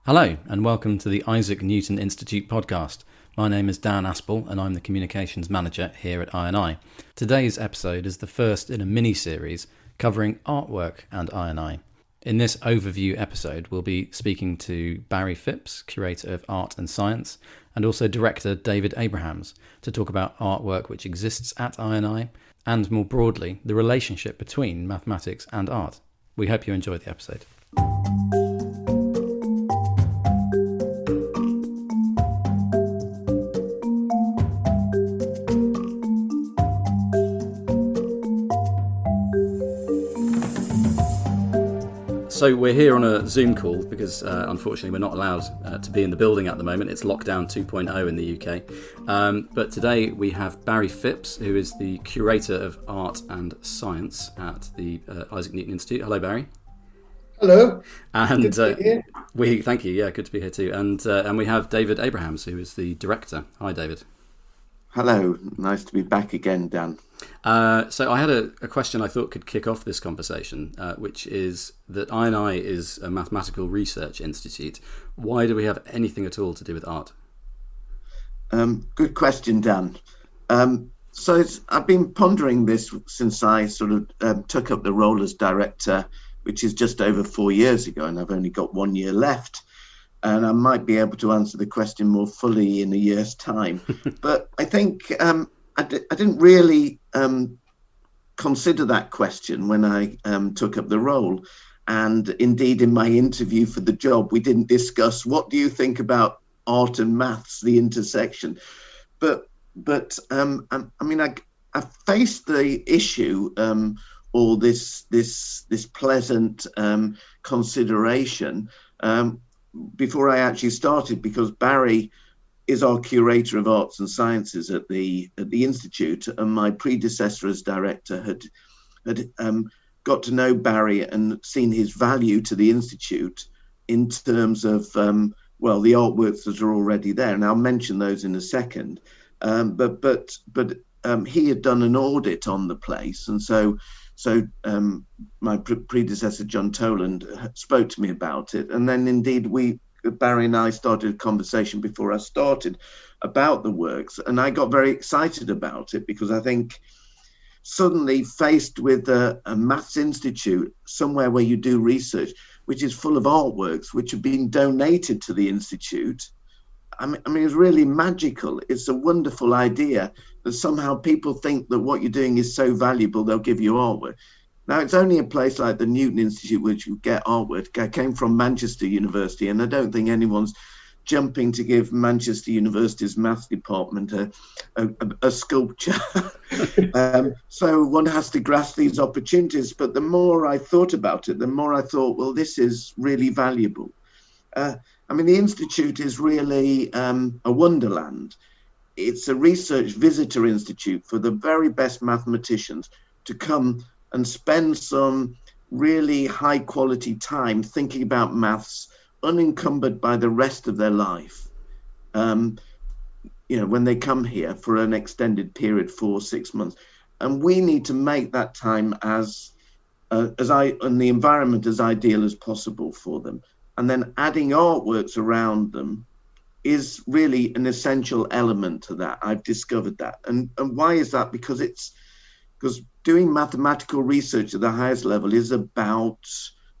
Hello, and welcome to the Isaac Newton Institute podcast. My name is Dan Aspel, and I'm the Communications Manager here at I&I. Today's episode is the first in a mini-series covering artwork and I&I. In this overview episode, we'll be speaking to Barry Phipps, Curator of Art and Science, and also Director David Abrahams, to talk about artwork which exists at I&I, and more broadly, the relationship between mathematics and art. We hope you enjoy the episode. So we're here on a Zoom call because unfortunately we're not allowed to be in the building at the moment. It's lockdown 2.0 in the UK. But today we have Barry Phipps, who is the Curator of Art and Science at the Isaac Newton Institute. Hello, Barry. Hello. And good to be here. Thank you. Yeah, good to be here too. And we have David Abrahams, who is the Director. Hi, David. Hello. Nice to be back again, Dan. So I had a question I thought could kick off this conversation, which is that I&I is a mathematical research institute. Why do we have anything at all to do with art? Good question, Dan. I've been pondering this since I sort of took up the role as director, which is just over 4 years ago, and I've only got 1 year left. And I might be able to answer the question more fully in a year's time. But I think I didn't really consider that question when I took up the role. And indeed, in my interview for the job, we didn't discuss what do you think about art and maths, the intersection. But I faced the issue or this pleasant consideration before I actually started, because Barry is our Curator of Arts and Sciences at the Institute, and my predecessor as director had got to know Barry and seen his value to the Institute in terms of the artworks that are already there, and I'll mention those in a second. But he had done an audit on the place, and so my predecessor John Toland spoke to me about it, and then indeed Barry and I started a conversation before I started about the works, and I got very excited about it because I think suddenly faced with a maths institute, somewhere where you do research, which is full of artworks which have been donated to the institute. I mean, it's really magical. It's a wonderful idea that somehow people think that what you're doing is so valuable, they'll give you artwork. Now, it's only a place like the Newton Institute which you get artwork. I came from Manchester University, and I don't think anyone's jumping to give Manchester University's maths department a sculpture. So one has to grasp these opportunities. But the more I thought about it, the more I thought, well, this is really valuable. The Institute is really a wonderland. It's a research visitor institute for the very best mathematicians to come and spend some really high quality time thinking about maths, unencumbered by the rest of their life. When they come here for an extended period, 4-6 months, and we need to make that time and the environment as ideal as possible for them. And then adding artworks around them is really an essential element to that. I've discovered that. And why is that? Because doing mathematical research at the highest level is about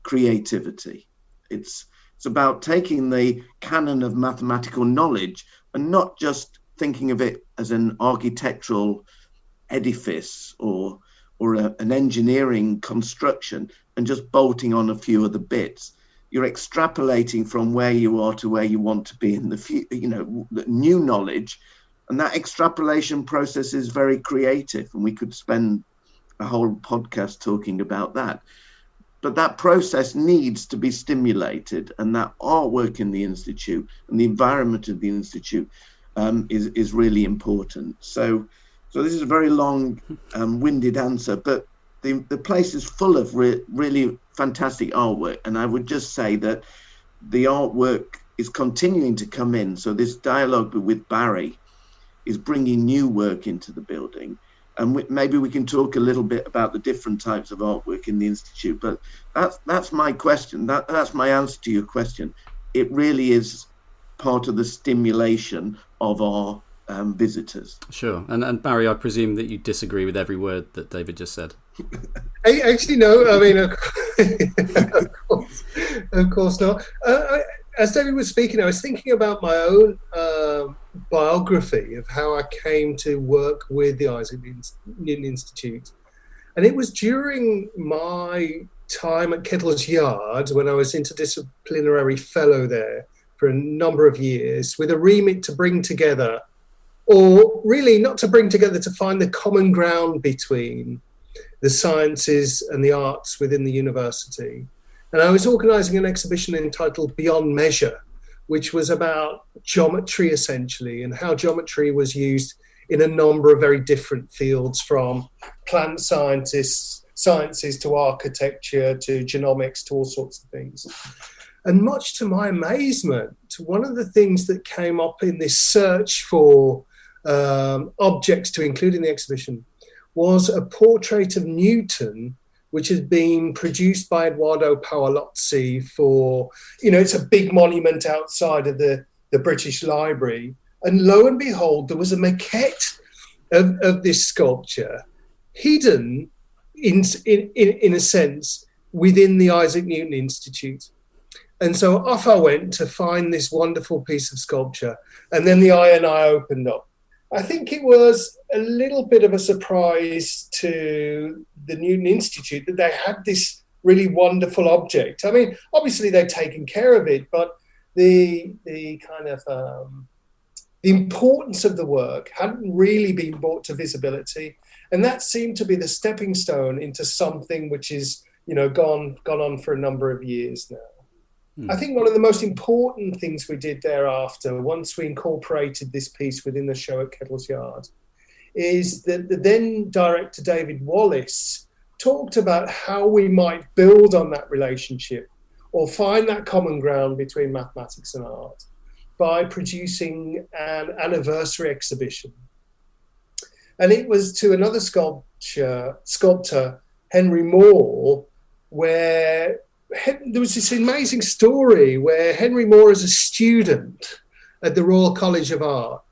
creativity. It's about taking the canon of mathematical knowledge and not just thinking of it as an architectural edifice or an engineering construction and just bolting on a few of the bits. You're extrapolating from where you are to where you want to be in the future, new knowledge. And that extrapolation process is very creative. And we could spend a whole podcast talking about that. But that process needs to be stimulated. And that artwork in the Institute and the environment of the Institute is really important. So this is a very long-winded answer, but the place is full of really fantastic artwork, and I would just say that the artwork is continuing to come in. So this dialogue with Barry is bringing new work into the building, and maybe we can talk a little bit about the different types of artwork in the Institute. But that's my question. That's my answer to your question. it really is part of the stimulation of our visitors. Sure. And Barry, I presume that you disagree with every word that David just said. Actually, no. I mean, of course not. As David was speaking, I was thinking about my own biography of how I came to work with the Isaac Newton Institute. And it was during my time at Kettle's Yard, when I was interdisciplinary fellow there for a number of years, with a remit to bring together, or really not to bring together, to find the common ground between the sciences and the arts within the university. And I was organising an exhibition entitled Beyond Measure, which was about geometry essentially, and how geometry was used in a number of very different fields, from plant sciences to architecture to genomics to all sorts of things. And much to my amazement, one of the things that came up in this search for objects to include in the exhibition was a portrait of Newton, which has been produced by Edoardo Paolozzi for, it's a big monument outside of the British Library. And lo and behold, there was a maquette of this sculpture hidden in a sense within the Isaac Newton Institute. And so off I went to find this wonderful piece of sculpture. And then the INI opened up. I think it was a little bit of a surprise to the Newton Institute that they had this really wonderful object. I mean, obviously they'd taken care of it, but the kind of the importance of the work hadn't really been brought to visibility. And that seemed to be the stepping stone into something which is, gone on for a number of years now. I think one of the most important things we did thereafter, once we incorporated this piece within the show at Kettle's Yard, is that the then director David Wallace talked about how we might build on that relationship or find that common ground between mathematics and art by producing an anniversary exhibition. And it was to another sculptor, Henry Moore, where there was this amazing story where Henry Moore, as a student at the Royal College of Art,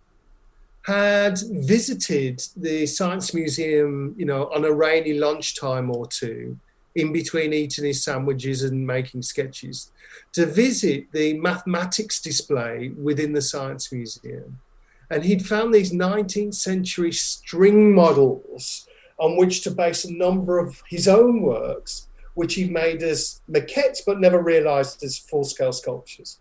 had visited the Science Museum, on a rainy lunchtime or two, in between eating his sandwiches and making sketches, to visit the mathematics display within the Science Museum. And he'd found these 19th century string models on which to base a number of his own works, which he made as maquettes, but never realized as full-scale sculptures.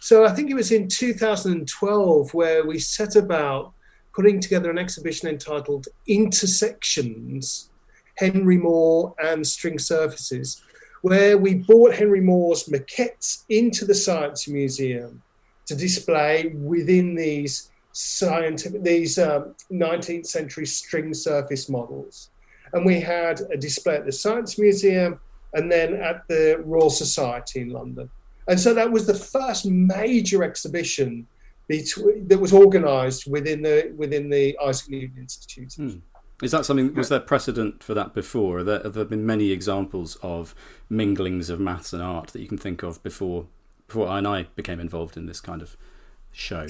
So I think it was in 2012 where we set about putting together an exhibition entitled Intersections, Henry Moore and String Surfaces, where we brought Henry Moore's maquettes into the Science Museum to display within these 19th century string surface models. And we had a display at the Science Museum and then at the Royal Society in London. And so that was the first major exhibition that was organised within the Isaac Newton Institute. Is that something, was there precedent for that before? Have there been many examples of minglings of maths and art that you can think of before I became involved in this kind of show?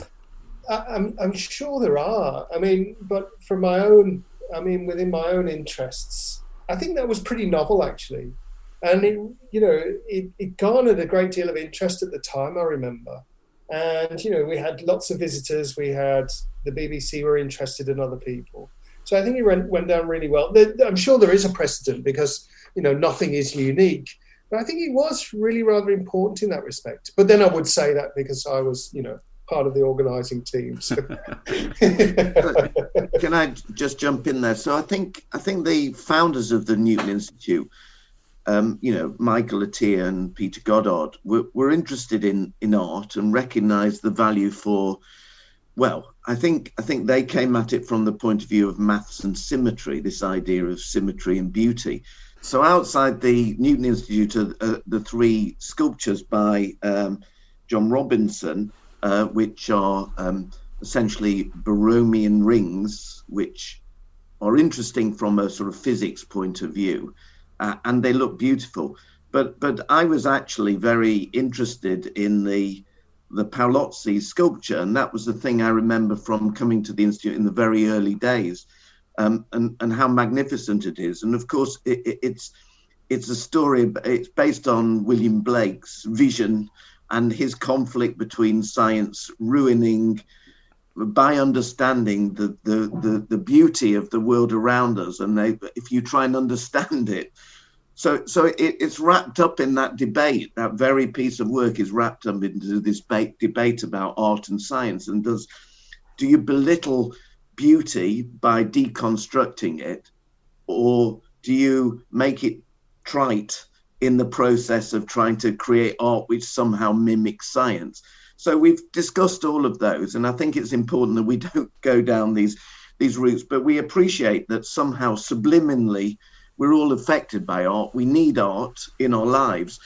I'm sure there are. I mean, but within my own interests, I think that was pretty novel, actually. And it garnered a great deal of interest at the time, I remember. And, we had lots of visitors. We had the BBC were interested in other people. So I think it went down really well. I'm sure there is a precedent because, nothing is unique. But I think it was really rather important in that respect. But then I would say that because I was, part of the organising team. So. Can I just jump in there? So I think the founders of the Newton Institute, Michael Atiyah and Peter Goddard, were interested in art and recognised the value for. Well, I think they came at it from the point of view of maths and symmetry, this idea of symmetry and beauty. So outside the Newton Institute are the three sculptures by John Robinson, which are essentially Borromean rings, which are interesting from a sort of physics point of view, and they look beautiful. But I was actually very interested in the the Paolozzi sculpture, and that was the thing I remember from coming to the Institute in the very early days, and how magnificent it is. And of course, it's a story. It's based on William Blake's vision and his conflict between science ruining by understanding the beauty of the world around us, and if you try and understand it. So it's wrapped up in that debate. That very piece of work is wrapped up into this debate about art and science. And do you belittle beauty by deconstructing it, or do you make it trite in the process of trying to create art which somehow mimics science? So we've discussed all of those, and I think it's important that we don't go down these routes, but we appreciate that somehow subliminally we're all affected by art. We need art in our lives,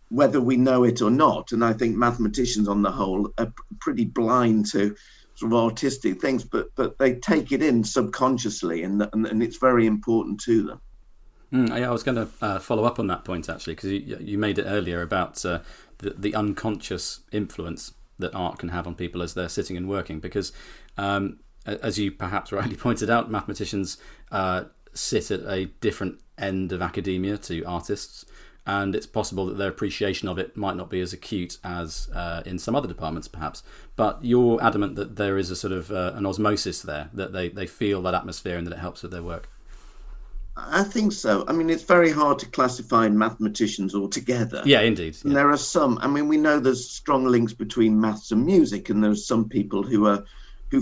whether we know it or not. And I think mathematicians on the whole are pretty blind to sort of artistic things, but they take it in subconsciously, and it's very important to them. Yeah, I was going to follow up on that point, actually, because you made it earlier about the unconscious influence that art can have on people as they're sitting and working. Because, as you perhaps rightly pointed out, mathematicians sit at a different end of academia to artists, and it's possible that their appreciation of it might not be as acute as in some other departments, perhaps. But you're adamant that there is a sort of an osmosis there, that they feel that atmosphere and that it helps with their work. I think so. I mean, it's very hard to classify mathematicians altogether. Yeah, indeed. Yeah. And there are some. I mean, we know there's strong links between maths and music, and there's some people who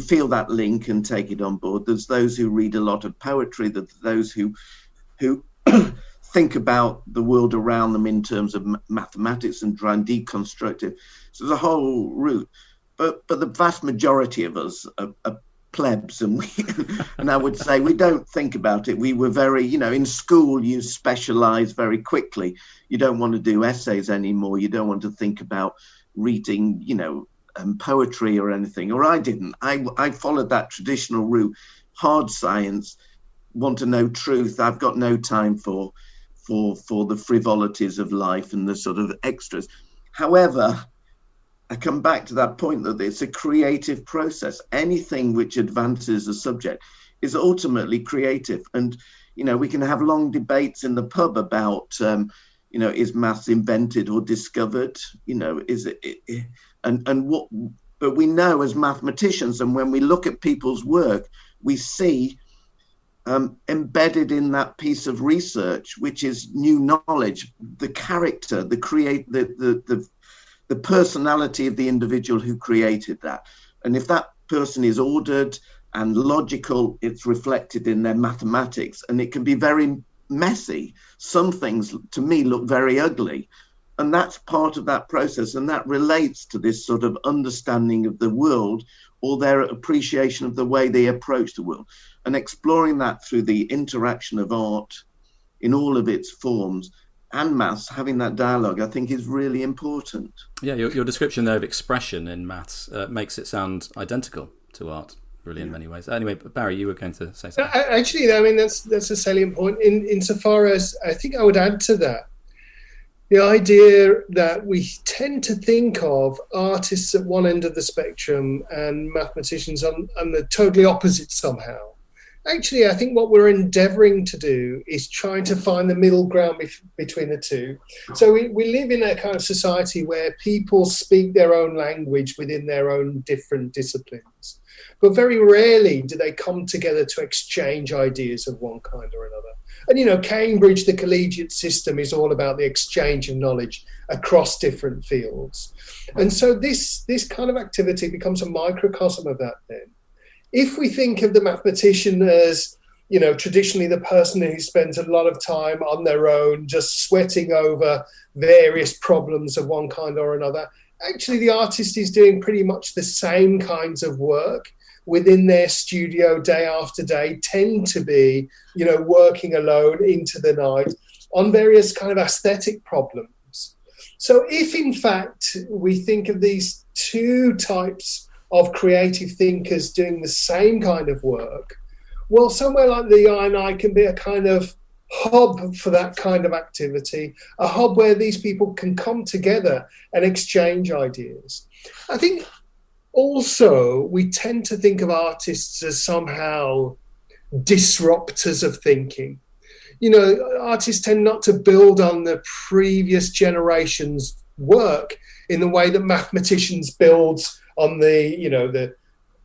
feel that link and take it on board. There's those who read a lot of poetry. There's those who think about the world around them in terms of mathematics and try and deconstruct it. So there's a whole route. But the vast majority of us are plebs, and I would say we don't think about it. We were very, in school you specialize very quickly. You don't want to do essays anymore. You don't want to think about reading, poetry or anything. Or I didn't. I followed that traditional route, hard science, want to know truth. I've got no time for the frivolities of life and the sort of extras. However, I come back to that point that it's a creative process. Anything which advances a subject is ultimately creative. And, we can have long debates in the pub about, is maths invented or discovered? Is it and what? But we know as mathematicians, and when we look at people's work, we see embedded in that piece of research, which is new knowledge, the character, the personality of the individual who created that. And if that person is ordered and logical, it's reflected in their mathematics, and it can be very messy. Some things to me look very ugly, and that's part of that process, and that relates to this sort of understanding of the world or their appreciation of the way they approach the world, and exploring that through the interaction of art in all of its forms and maths. Having that dialogue, I think, is really important. Yeah, your description there of expression in maths makes it sound identical to art, really, in many ways. Anyway, Barry, you were going to say something. Actually, I mean, that's a salient point. Insofar as I think I would add to that, the idea that we tend to think of artists at one end of the spectrum and mathematicians on the totally opposite somehow. Actually, I think what we're endeavouring to do is trying to find the middle ground between the two. So we live in a kind of society where people speak their own language within their own different disciplines. But very rarely do they come together to exchange ideas of one kind or another. And, Cambridge, the collegiate system, is all about the exchange of knowledge across different fields. And so this kind of activity becomes a microcosm of that then. If we think of the mathematician as, traditionally the person who spends a lot of time on their own, just sweating over various problems of one kind or another, actually the artist is doing pretty much the same kinds of work within their studio day after day, tend to be, working alone into the night on various kind of aesthetic problems. So if in fact we think of these two types of creative thinkers doing the same kind of work, well, somewhere like the I&I can be a kind of hub for that kind of activity, a hub where these people can come together and exchange ideas. I think also we tend to think of artists as somehow disruptors of thinking. Artists tend not to build on the previous generation's work in the way that mathematicians build on the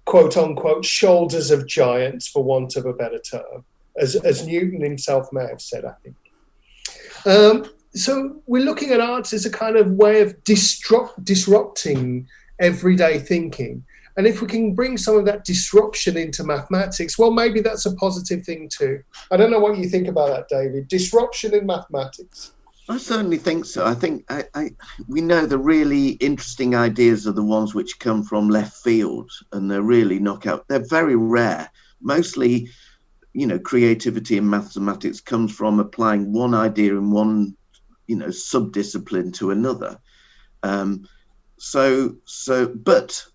quote unquote shoulders of giants, for want of a better term, as Newton himself may have said, I think. So we're looking at arts as a kind of way of disrupting everyday thinking. And if we can bring some of that disruption into mathematics, well, maybe that's a positive thing too. I don't know what you think about that, David. Disruption in mathematics. I certainly think so. I think we know the really interesting ideas are the ones which come from left field, and they're really knockout. They're very rare. Mostly, creativity in mathematics comes from applying one idea in one, subdiscipline to another. But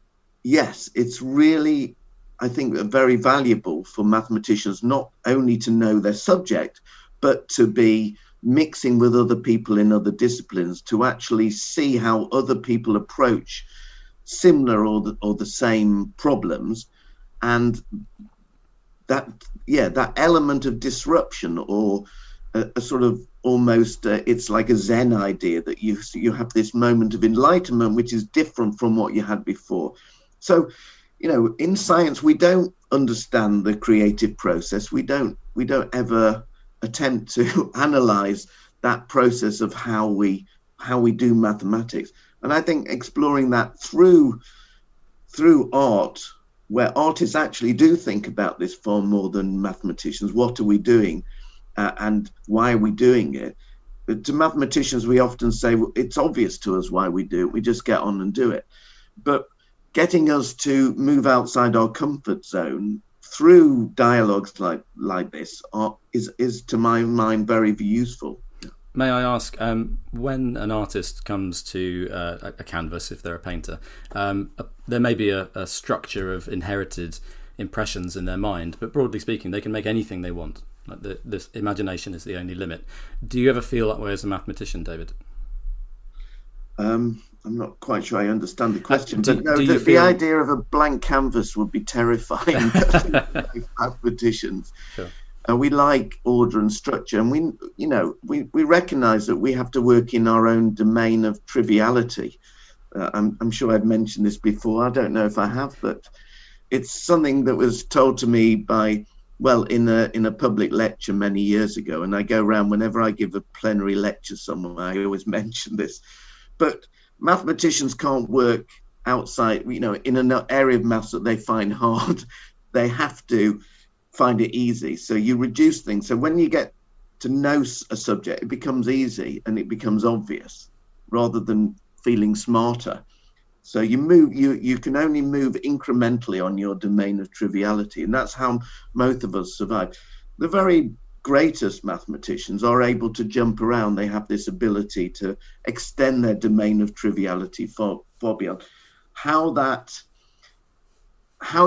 yes, it's really, I think, very valuable for mathematicians not only to know their subject, but to be mixing with other people in other disciplines to actually see how other people approach similar or the same problems. And that element of disruption, or a sort of almost it's like a Zen idea that you have this moment of enlightenment which is different from what you had before. So in science we don't understand the creative process. We don't ever attempt to analyze that process of how we do mathematics. And I think exploring that through art, where artists actually do think about this far more than mathematicians. What are we doing and why are we doing it? But to mathematicians, we often say, well, it's obvious to us why we do it. We just get on and do it. But getting us to move outside our comfort zone through dialogues like this is to my mind very useful. May I ask, when an artist comes to a canvas, if they're a painter, there may be a structure of inherited impressions in their mind, but broadly speaking, they can make anything they want. Like this imagination is the only limit. Do you ever feel that way as a mathematician, David? I'm not quite sure I understand the question, but no, the idea of a blank canvas would be terrifying to mathematicians. Sure. We like order and structure, and we recognise that we have to work in our own domain of triviality. I'm sure I've mentioned this before. I don't know if I have, but it's something that was told to me in a public lecture many years ago. And I go around whenever I give a plenary lecture somewhere, I always mention this. But mathematicians can't work outside, in an area of maths that they find hard. They have to find it easy. So you reduce things. So when you get to know a subject, it becomes easy and it becomes obvious rather than feeling smarter. So you can only move incrementally on your domain of triviality. And that's how most of us survive. The very greatest mathematicians are able to jump around. They have this ability to extend their domain of triviality far beyond. How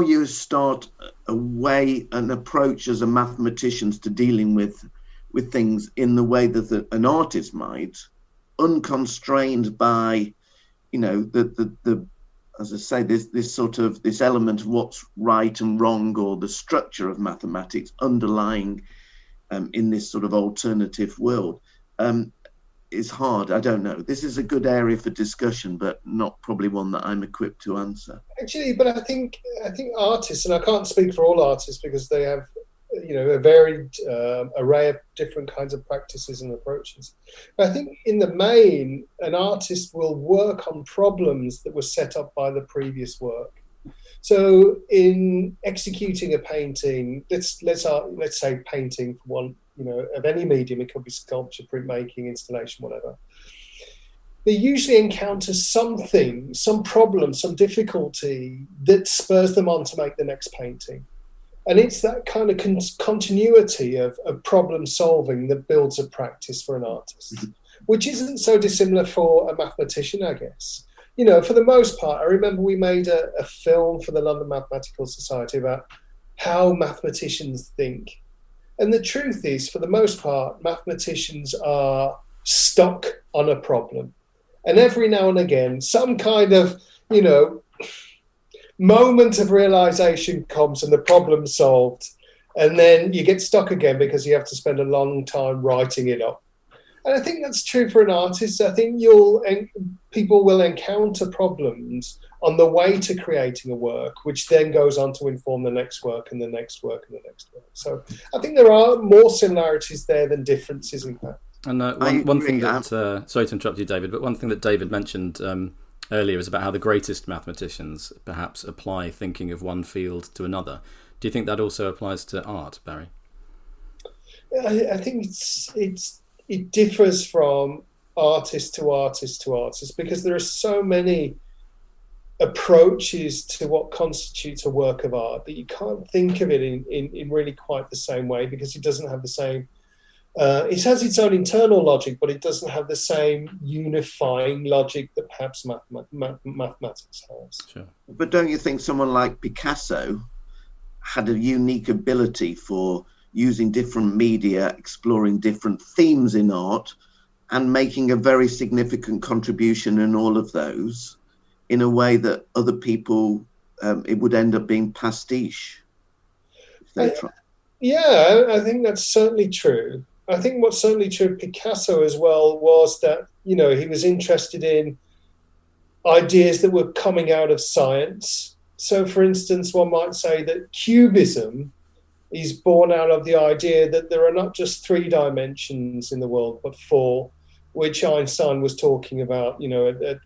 you start a way, an approach as a mathematician to dealing with things in the way that an artist might, unconstrained by, the as I say, this element of what's right and wrong, or the structure of mathematics underlying in this sort of alternative world, is hard. I don't know. This is a good area for discussion, but not probably one that I'm equipped to answer. Actually, but I think artists, and I can't speak for all artists because they have, a varied array of different kinds of practices and approaches. But I think in the main, an artist will work on problems that were set up by the previous work. So in executing a painting, let's say painting for one, of any medium, it could be sculpture, printmaking, installation, whatever. They usually encounter something, some problem, some difficulty that spurs them on to make the next painting. And it's that kind of continuity of problem solving that builds a practice for an artist, which isn't so dissimilar for a mathematician, I guess. For the most part, I remember we made a film for the London Mathematical Society about how mathematicians think. And the truth is, for the most part, mathematicians are stuck on a problem. And every now and again, some kind of, moment of realization comes and the problem's solved. And then you get stuck again because you have to spend a long time writing it up. And I think that's true for an artist. I think people will encounter problems on the way to creating a work, which then goes on to inform the next work and the next work and the next work. So I think there are more similarities there than differences, in fact. And one thing that, sorry to interrupt you, David, but one thing that David mentioned earlier is about how the greatest mathematicians perhaps apply thinking of one field to another. Do you think that also applies to art, Barry? I think it differs from artist to artist to artist, because there are so many approaches to what constitutes a work of art that you can't think of it in really quite the same way, because it doesn't have the same it has its own internal logic, but it doesn't have the same unifying logic that perhaps mathematics has. Sure. But don't you think someone like Picasso had a unique ability for using different media, exploring different themes in art, and making a very significant contribution in all of those in a way that other people, it would end up being pastiche if they try? Yeah, I think that's certainly true. I think what's certainly true of Picasso as well was that, he was interested in ideas that were coming out of science. So, for instance, one might say that Cubism is born out of the idea that there are not just 3 dimensions in the world, but 4, which Einstein was talking about, at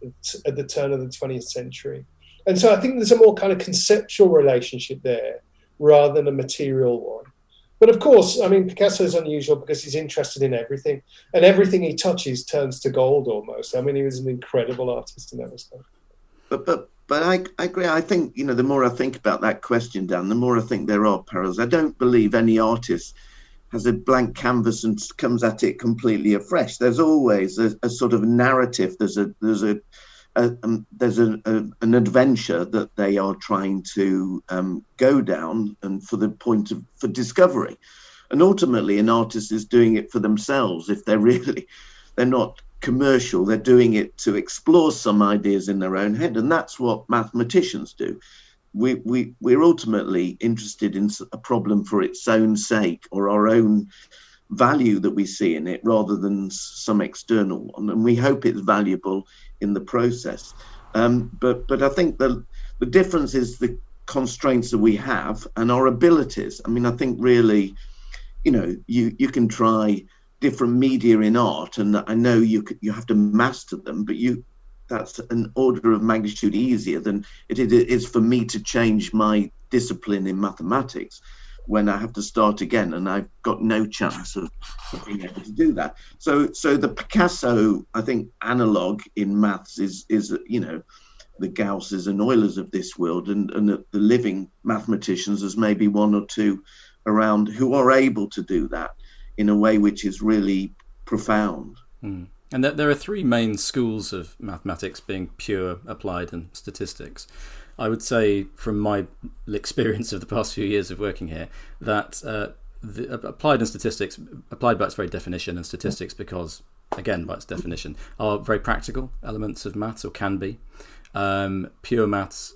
the turn of the 20th century. And so I think there's a more kind of conceptual relationship there rather than a material one. But of course, I mean, Picasso is unusual because he's interested in everything, and everything he touches turns to gold almost. I mean, he was an incredible artist in that respect. But I agree. I think, the more I think about that question, Dan, the more I think there are parallels. I don't believe any artist has a blank canvas and comes at it completely afresh. There's always a sort of narrative. There's an adventure that they are trying to go down, and for discovery. And ultimately, an artist is doing it for themselves. If they're not commercial, they're doing it to explore some ideas in their own head, and that's what mathematicians do. We're ultimately interested in a problem for its own sake, or our own value that we see in it, rather than some external one, and we hope it's valuable in the process. But I think the difference is the constraints that we have and our abilities. I mean, I think really, you can try different media in art, and I know you have to master them, but that's an order of magnitude easier than it is for me to change my discipline in mathematics when I have to start again, and I've got no chance of being able to do that. So the Picasso, I think, analog in maths is the Gausses and Eulers of this world, and the living mathematicians, there's maybe 1 or 2 around who are able to do that in a way which is really profound. Mm. And there are 3 main schools of mathematics, being pure, applied, and statistics. I would say, from my experience of the past few years of working here, that the applied and statistics, applied by its very definition, and statistics because, again, by its definition, are very practical elements of maths, or can be. Pure maths,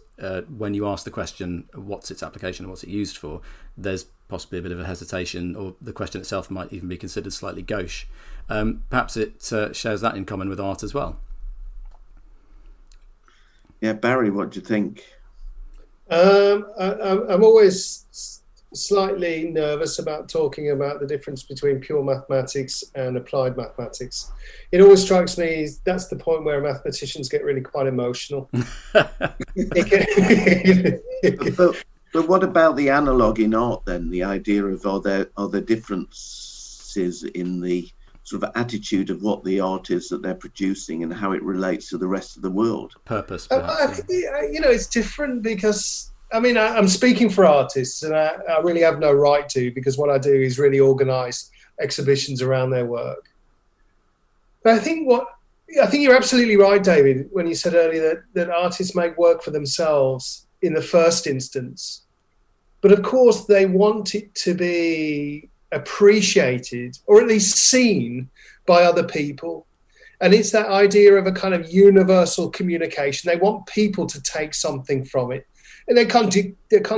when you ask the question, what's its application and what's it used for, there's possibly a bit of a hesitation, or the question itself might even be considered slightly gauche. Perhaps it shares that in common with art as well. Yeah, Barry, what do you think? I'm always slightly nervous about talking about the difference between pure mathematics and applied mathematics. It always strikes me that's the point where mathematicians get really quite emotional. But what about the analog in art then? The idea of are there differences in the sort of attitude of what the art is that they're producing and how it relates to the rest of the world? Purpose, perhaps. It's different because, I'm speaking for artists, and I really have no right to, because what I do is really organise exhibitions around their work. But I think you're absolutely right, David, when you said earlier that artists make work for themselves in the first instance. But of course, they want it to be appreciated or at least seen by other people. And it's that idea of a kind of universal communication. They want people to take something from it. And they can't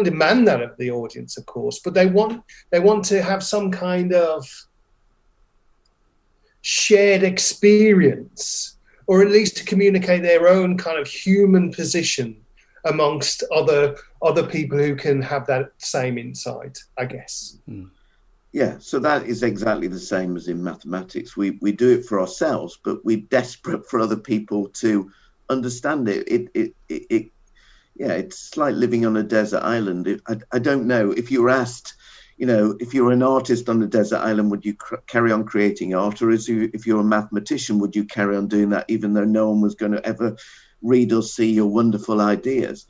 demand that of the audience, of course, but they want to have some kind of shared experience, or at least to communicate their own kind of human position amongst other people who can have that same insight, I guess. Yeah, so that is exactly the same as in mathematics. We do it for ourselves, but we're desperate for other people to understand it. It's like living on a desert island. I don't know if you were asked, if you're an artist on a desert island, would you carry on creating art, or if you're a mathematician, would you carry on doing that, even though no one was going to ever read or see your wonderful ideas?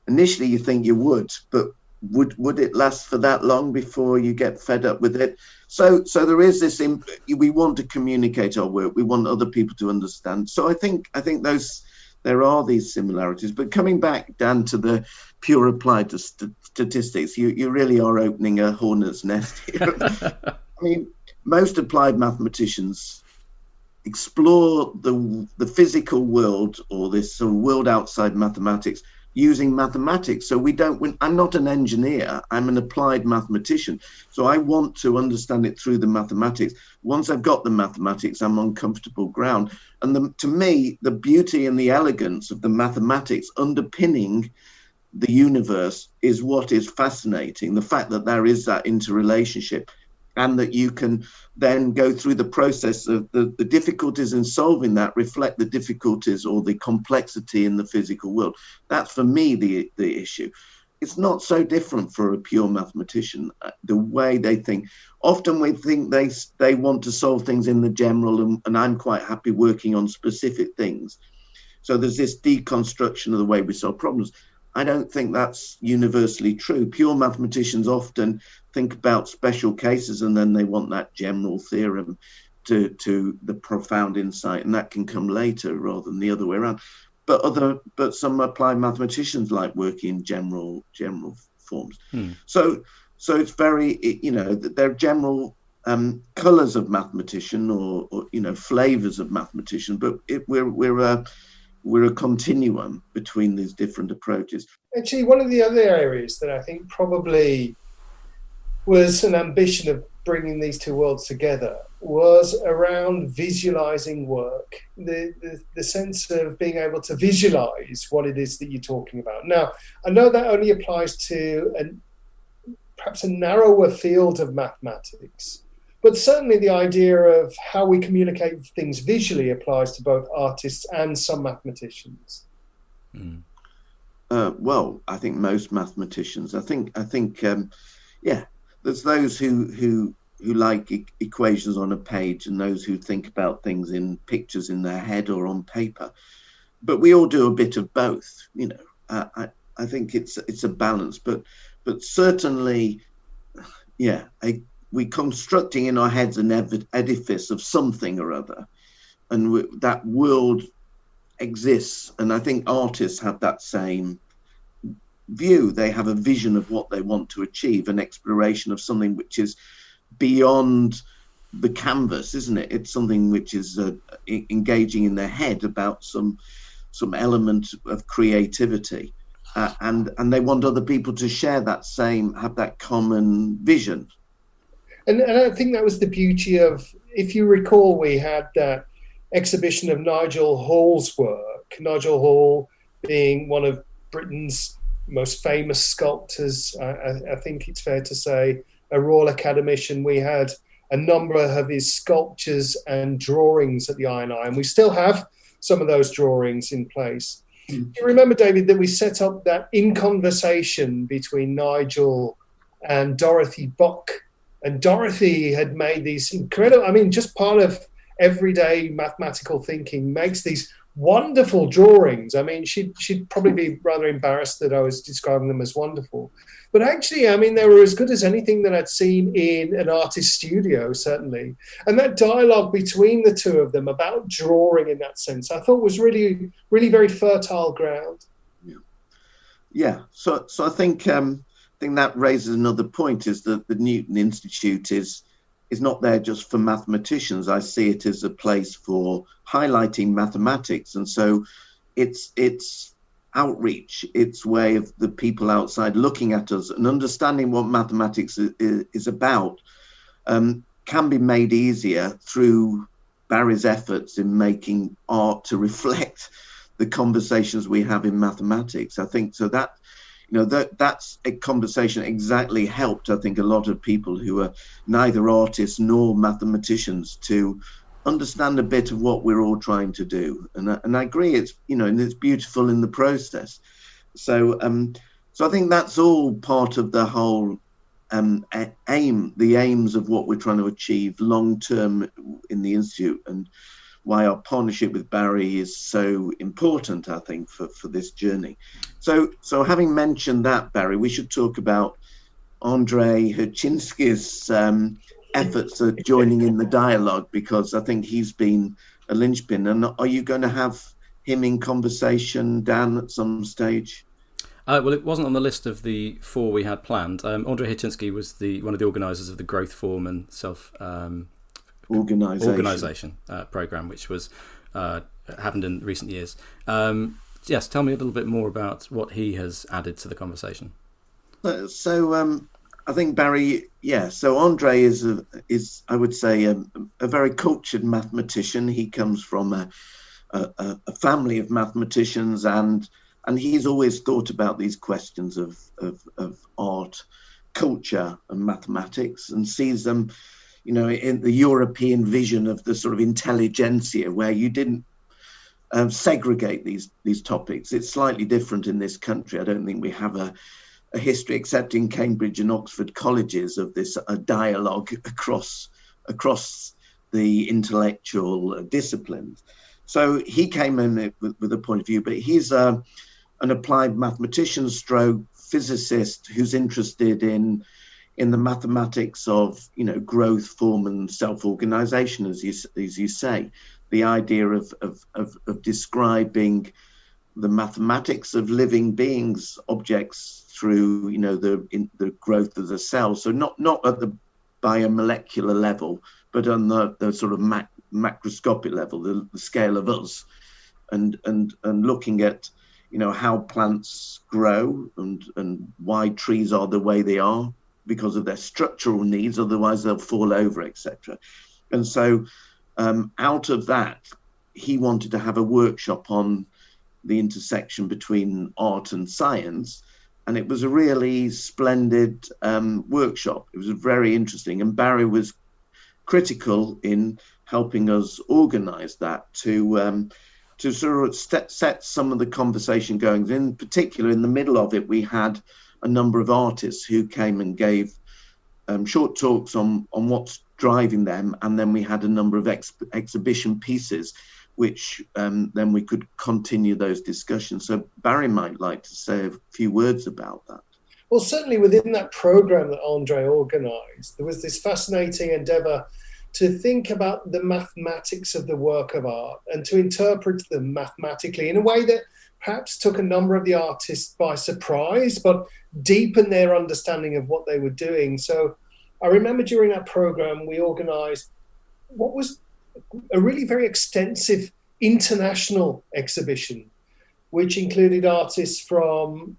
Initially, you think you would, but would it last for that long before you get fed up with it? So there is this. We want to communicate our work. We want other people to understand. So I think there are these similarities. But coming back, Dan, to the pure applied to statistics, you really are opening a hornet's nest here. I mean, most applied mathematicians explore the physical world, or this sort of world outside mathematics, using mathematics. So I'm not an engineer, I'm an applied mathematician. So I want to understand it through the mathematics. Once I've got the mathematics, I'm on comfortable ground. And to me, the beauty and the elegance of the mathematics underpinning the universe is what is fascinating. The fact that there is that interrelationship, and that you can then go through the process of the difficulties in solving that reflect the difficulties or the complexity in the physical world. That's, for me, the issue. It's not so different for a pure mathematician, the way they think. Often we think they want to solve things in the general, and I'm quite happy working on specific things. So there's this deconstruction of the way we solve problems. I don't think that's universally true. Pure mathematicians often think about special cases, and then they want that general theorem to the profound insight, and that can come later rather than the other way around. But some applied mathematicians like working in general forms. So it's very, they're general colors of mathematician, or flavors of mathematician, but we're a continuum between these different approaches. Actually, one of the other areas that I think probably was an ambition of bringing these two worlds together was around visualizing work, the sense of being able to visualize what it is that you're talking about. Now, I know that only applies to perhaps a narrower field of mathematics, but certainly the idea of how we communicate things visually applies to both artists and some mathematicians. Well, I think most mathematicians. I think, there's those who like equations on a page, and those who think about things in pictures in their head or on paper. But we all do a bit of both. I think it's a balance. But certainly, we're constructing in our heads an edifice of something or other, and that world exists. And I think artists have that same view. They have a vision of what they want to achieve, an exploration of something which is beyond the canvas, isn't it? It's something which is engaging in their head about some element of creativity, and they want other people to share have that common vision. And I think that was the beauty of, if you recall, we had that exhibition of Nigel Hall's work. Nigel Hall being one of Britain's most famous sculptors, I think it's fair to say, a Royal Academician. We had a number of his sculptures and drawings at the INI, and we still have some of those drawings in place. Do you remember, David, that we set up that in conversation between Nigel and Dorothy Buck? And Dorothy had made these incredible, just part of everyday mathematical thinking, makes these wonderful drawings. She'd probably be rather embarrassed that I was describing them as wonderful. But actually, they were as good as anything that I'd seen in an artist's studio, certainly. And that dialogue between the two of them about drawing in that sense, I thought was really, really very fertile ground. Yeah. So I think think that raises another point, is that the Newton Institute is not there just for mathematicians. I see it as a place for highlighting mathematics. And so it's outreach, its way of the people outside looking at us and understanding what mathematics is about, can be made easier through Barry's efforts in making art to reflect the conversations we have in mathematics. I think so that, that's a conversation exactly helped, I think, a lot of people who are neither artists nor mathematicians to understand a bit of what we're all trying to do. And I agree, it's, and it's beautiful in the process. So I think that's all part of the whole the aims of what we're trying to achieve long term in the Institute, and why our partnership with Barry is so important, I think, for this journey. So having mentioned that, Barry, we should talk about Andrei Hurchinsky's efforts at joining in the dialogue, because I think he's been a linchpin. And are you going to have him in conversation, Dan, at some stage? Well, it wasn't on the list of the 4 we had planned. Andrei Hurchinsky was one of the organisers of the Growth Form and Self Organisation programme, which was happened in recent years. Yes, tell me a little bit more about what he has added to the conversation. So I think Barry, so Andrei is I would say a very cultured mathematician. He comes from a family of mathematicians, and he's always thought about these questions of art, culture and mathematics, and sees them, in the European vision of the sort of intelligentsia, where you didn't segregate these topics. It's slightly different in this country. I don't think we have a history, except in Cambridge and Oxford colleges, of this dialogue across the intellectual disciplines. So he came in with a point of view, but he's an applied mathematician stroke physicist who's interested in the mathematics of growth, form and self-organization, as you say, the idea of describing the mathematics of living beings, objects, through the growth of the cell. So not at the biomolecular level, but on the sort of macroscopic level, the scale of us, and looking at how plants grow and why trees are the way they are, because of their structural needs, otherwise they'll fall over, etc. And so out of that, he wanted to have a workshop on the intersection between art and science. And it was a really splendid workshop. It was very interesting. And Barry was critical in helping us organize that to sort of set some of the conversation going. In particular, in the middle of it, we had a number of artists who came and gave short talks on what's driving them. And then we had a number of exhibition pieces, which then we could continue those discussions. So Barry might like to say a few words about that. Well, certainly within that program that Andrei organised, there was this fascinating endeavour to think about the mathematics of the work of art and to interpret them mathematically in a way that perhaps took a number of the artists by surprise, but deepened their understanding of what they were doing. So I remember during that program, we organised what was a really very extensive international exhibition, which included artists from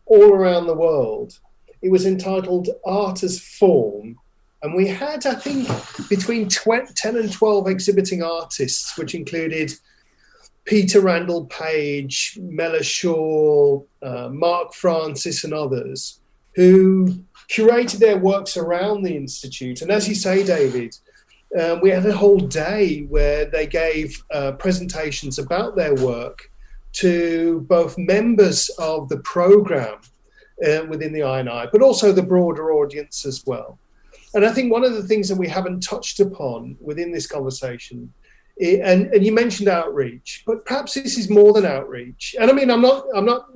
all around the world. It was entitled Art as Form. And we had, I think, between 10 and 12 exhibiting artists, which included Peter Randall Page, Mela Shaw, Mark Francis and others, who curated their works around the Institute. And as you say, David, we had a whole day where they gave presentations about their work to both members of the programme within the INI, but also the broader audience as well. And I think one of the things that we haven't touched upon within this conversation, and you mentioned outreach, but perhaps this is more than outreach. And I mean, I'm not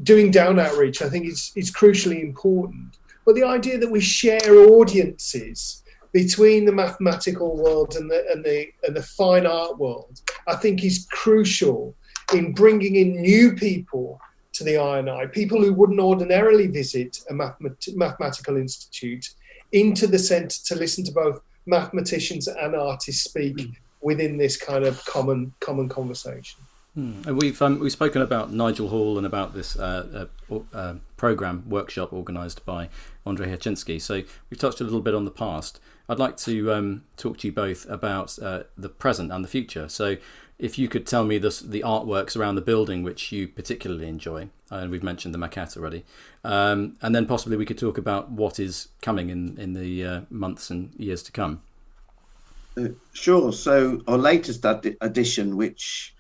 doing down outreach. I think it's crucially important. But the idea that we share audiences between the mathematical world and the fine art world, I think is crucial in bringing in new people to the INI, people who wouldn't ordinarily visit a mathematical institute, into the centre to listen to both mathematicians and artists speak within this kind of common conversation. And we've spoken about Nigel Hall and about this program workshop organised by Andrzej Haczynski. So we've touched a little bit on the past. I'd like to talk to you both about the present and the future. So if you could tell me the artworks around the building which you particularly enjoy, and we've mentioned the maquette already, and then possibly we could talk about what is coming in the months and years to come. Sure. So our latest edition, which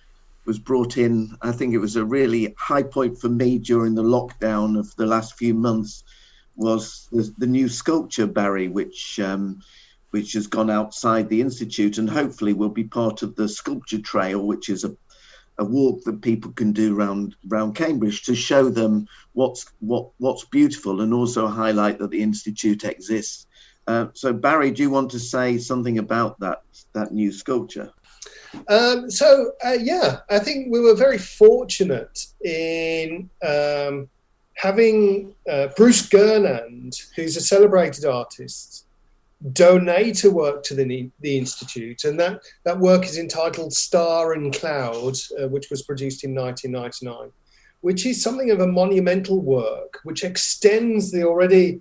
was brought in, I think it was a really high point for me during the lockdown of the last few months, was the new sculpture, Barry, which has gone outside the Institute and hopefully will be part of the sculpture trail, which is a walk that people can do around Cambridge to show them what's beautiful and also highlight that the Institute exists. So Barry, do you want to say something about that new sculpture? I think we were very fortunate in having Bruce Gernand, who's a celebrated artist, donate a work to the Institute, and that work is entitled Star and Cloud, which was produced in 1999, which is something of a monumental work which extends the already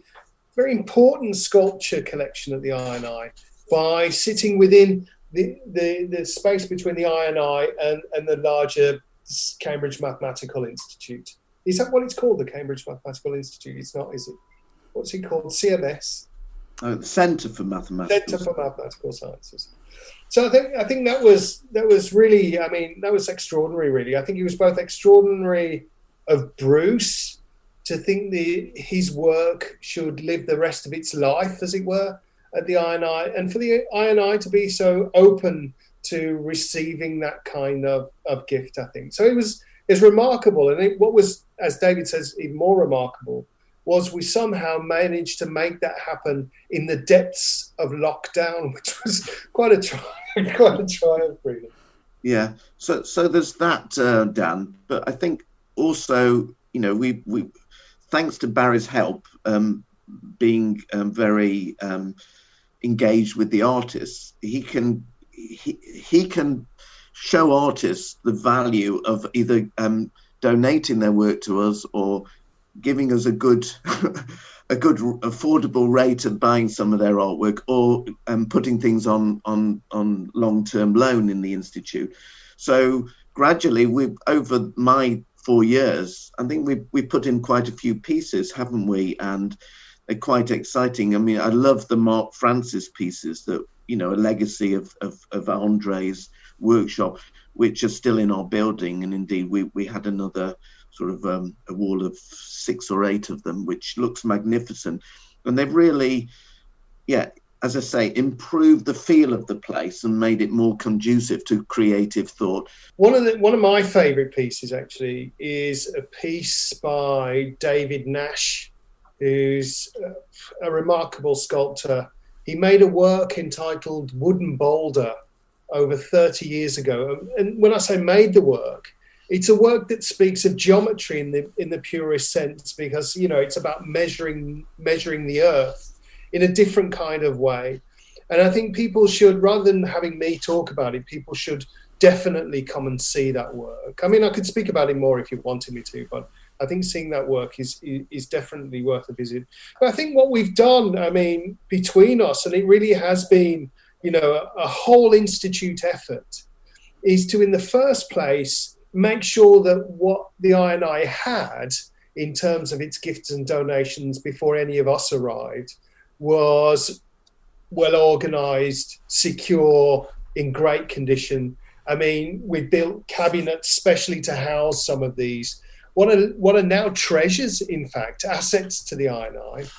very important sculpture collection at the INI by sitting within the space between the INI and the larger Cambridge Mathematical Institute. Is that what it's called, the Cambridge Mathematical Institute? It's not, is it? What's it called? CMS? Centre for Mathematical Sciences. So I think that was really, that was extraordinary, really. I think it was both extraordinary of Bruce to think his work should live the rest of its life, as it were, at the INI, and for the INI to be so open to receiving that kind of gift, I think. So it was remarkable. And what was, as David says, even more remarkable was we somehow managed to make that happen in the depths of lockdown, which was quite a triumph, really. Yeah. So there's that, Dan. But I think also, we thanks to Barry's help, being very engaged with the artists, he can show artists the value of either donating their work to us or giving us a good affordable rate of buying some of their artwork, or putting things on long-term loan in the Institute. So gradually, over my 4 years, I think we've put in quite a few pieces, haven't we? And they're quite exciting. I mean, I love the Mark Francis pieces that, a legacy of Andre's workshop, which are still in our building. And indeed, we had another sort of a wall of 6 or 8 of them, which looks magnificent. And they've really, as I say, improved the feel of the place and made it more conducive to creative thought. One of my favourite pieces, actually, is a piece by David Nash, who's a remarkable sculptor. He made a work entitled Wooden Boulder over 30 years ago. And when I say made the work, it's a work that speaks of geometry in the purest sense, because, it's about measuring the earth in a different kind of way. And I think people should, rather than having me talk about it, people should definitely come and see that work. I mean, I could speak about it more if you wanted me to, but I think seeing that work is definitely worth a visit. But I think what we've done, between us, and it really has been, a whole Institute effort, is to, in the first place, make sure that what the INI had in terms of its gifts and donations before any of us arrived was well organised, secure, in great condition. I mean, we built cabinets specially to house some of these. What are now treasures, in fact, assets to the INI.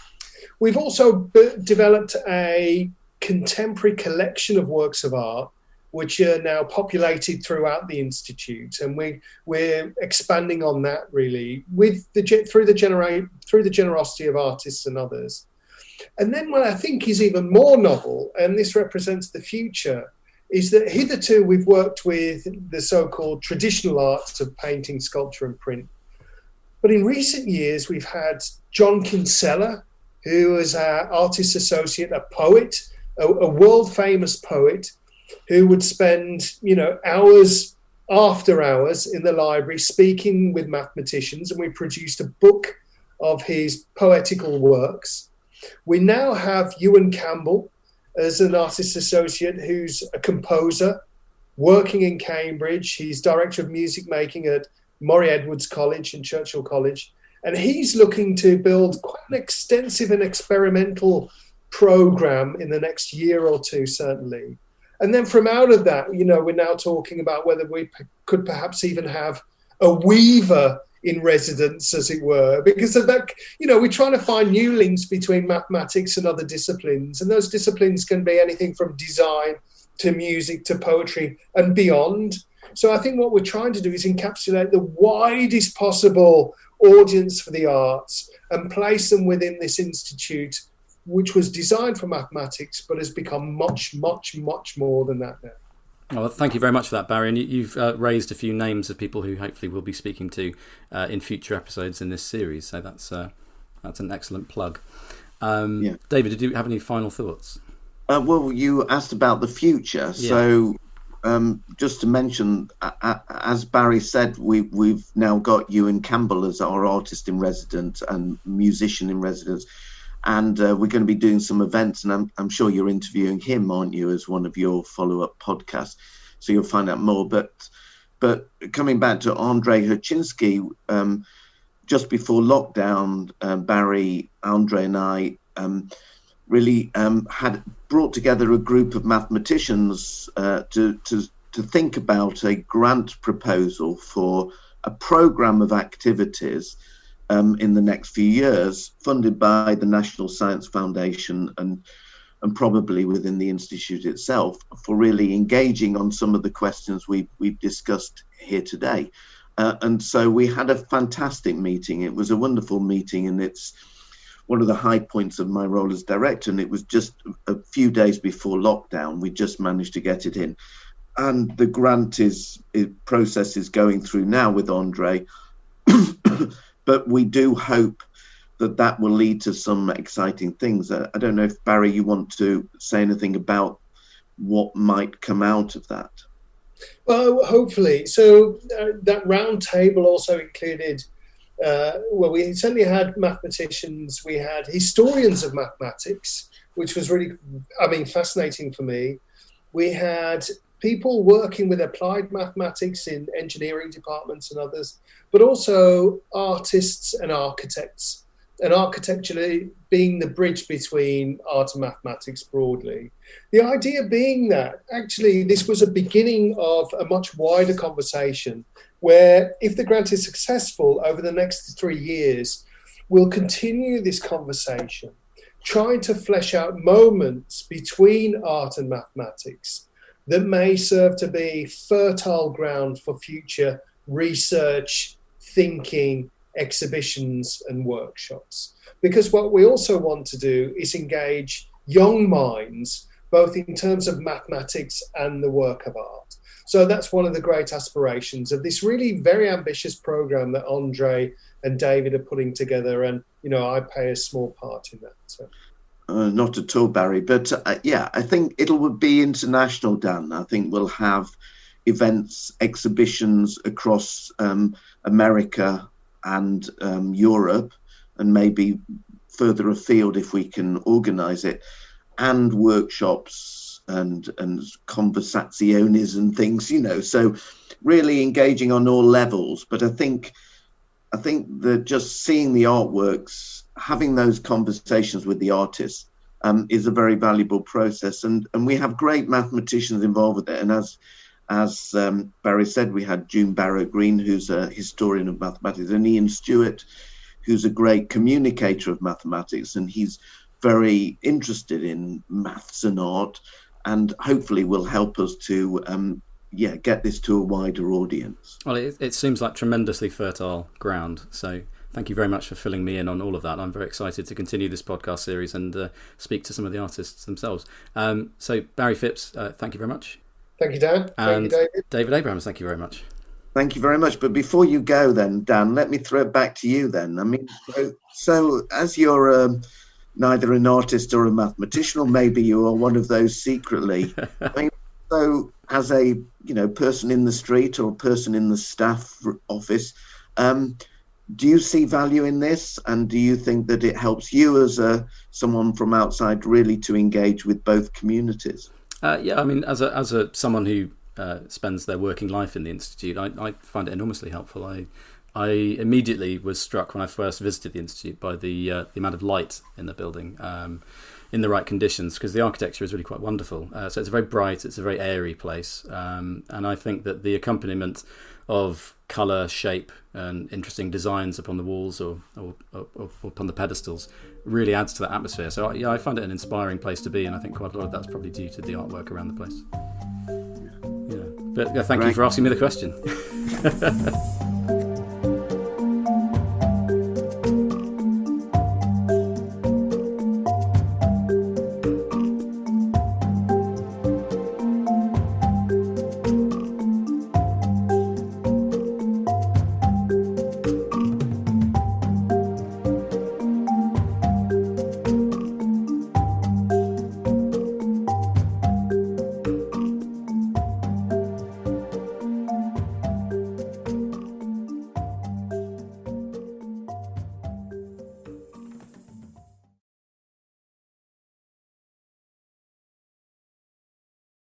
We've also developed a contemporary collection of works of art which are now populated throughout the Institute, and we're expanding on that, really, through the generosity of artists and others. And then what I think is even more novel, and this represents the future, is that hitherto we've worked with the so-called traditional arts of painting, sculpture and print. But in recent years, we've had John Kinsella, who is our artist associate, a poet, a world-famous poet, who would spend, hours after hours in the library speaking with mathematicians, and we produced a book of his poetical works. We now have Ewan Campbell as an artist associate who's a composer working in Cambridge. He's director of music making at Murray Edwards College and Churchill College. And he's looking to build quite an extensive and experimental program in the next year or two, certainly. And then from out of that, we're now talking about whether we could perhaps even have a weaver in residence, as it were, because of that, we're trying to find new links between mathematics and other disciplines. And those disciplines can be anything from design to music to poetry and beyond. So I think what we're trying to do is encapsulate the widest possible audience for the arts and place them within this institute, which was designed for mathematics, but has become much, much, much more than that now. Well, thank you very much for that, Barry. And you've raised a few names of people who hopefully we'll be speaking to in future episodes in this series. So that's an excellent plug. David, did you have any final thoughts? Well, you asked about the future. Yeah. So just to mention, as Barry said, we've now got Ewan Campbell as our artist in residence and musician in residence. And we're going to be doing some events, and I'm sure you're interviewing him, aren't you, as one of your follow-up podcasts? So you'll find out more. But coming back to Andrei Hutchinsky, just before lockdown, Barry, Andrei, and I really had brought together a group of mathematicians to think about a grant proposal for a program of activities in the next few years, funded by the National Science Foundation and probably within the Institute itself, for really engaging on some of the questions we've discussed here today. And so we had a fantastic meeting. It was a wonderful meeting, and it's one of the high points of my role as director. And it was just a few days before lockdown. We just managed to get it in. And the grant process is going through now with Andrei. But we do hope that will lead to some exciting things. I don't know if, Barry, you want to say anything about what might come out of that. Well, hopefully. So that round table also included, we certainly had mathematicians, we had historians of mathematics, which was really, fascinating for me. We had people working with applied mathematics in engineering departments and others, but also artists and architects, and architecture being the bridge between art and mathematics broadly. The idea being that actually this was a beginning of a much wider conversation where, if the grant is successful over the next 3 years, we'll continue this conversation, trying to flesh out moments between art and mathematics that may serve to be fertile ground for future research, thinking, exhibitions and workshops. Because what we also want to do is engage young minds, both in terms of mathematics and the work of art. So that's one of the great aspirations of this really very ambitious program that Andrei and David are putting together. And, I play a small part in that. So. Not at all, Barry. But I think it'll be international, Dan. I think we'll have events, exhibitions across America and Europe, and maybe further afield if we can organise it, and workshops and conversazioni and things, So really engaging on all levels. But I think that just seeing the artworks, having those conversations with the artists is a very valuable process. And we have great mathematicians involved with it. And as Barry said, we had June Barrow-Green, who's a historian of mathematics, and Ian Stewart, who's a great communicator of mathematics. And he's very interested in maths and art, and hopefully will help us to get this to a wider audience. Well, it seems like tremendously fertile ground. So thank you very much for filling me in on all of that. I'm very excited to continue this podcast series and speak to some of the artists themselves. So Barry Phipps, thank you very much. Thank you, Dan. And thank you, David. David Abrahams, thank you very much. Thank you very much. But before you go then, Dan, let me throw it back to you then. I mean, so as you're neither an artist or a mathematician, or maybe you are one of those secretly, I mean, so as a person in the street or a person in the staff office, do you see value in this? And do you think that it helps you as someone from outside really to engage with both communities? Yeah, I mean, as someone who spends their working life in the Institute, I find it enormously helpful. I immediately was struck when I first visited the Institute by the amount of light in the building, in the right conditions, because the architecture is really quite wonderful. So it's very bright, it's a very airy place, and I think that the accompaniment of colour, shape, and interesting designs upon the walls or upon the pedestals really adds to that atmosphere. So yeah, I find it an inspiring place to be, and I think quite a lot of that's probably due to the artwork around the place. Yeah, but thank you for asking me the question.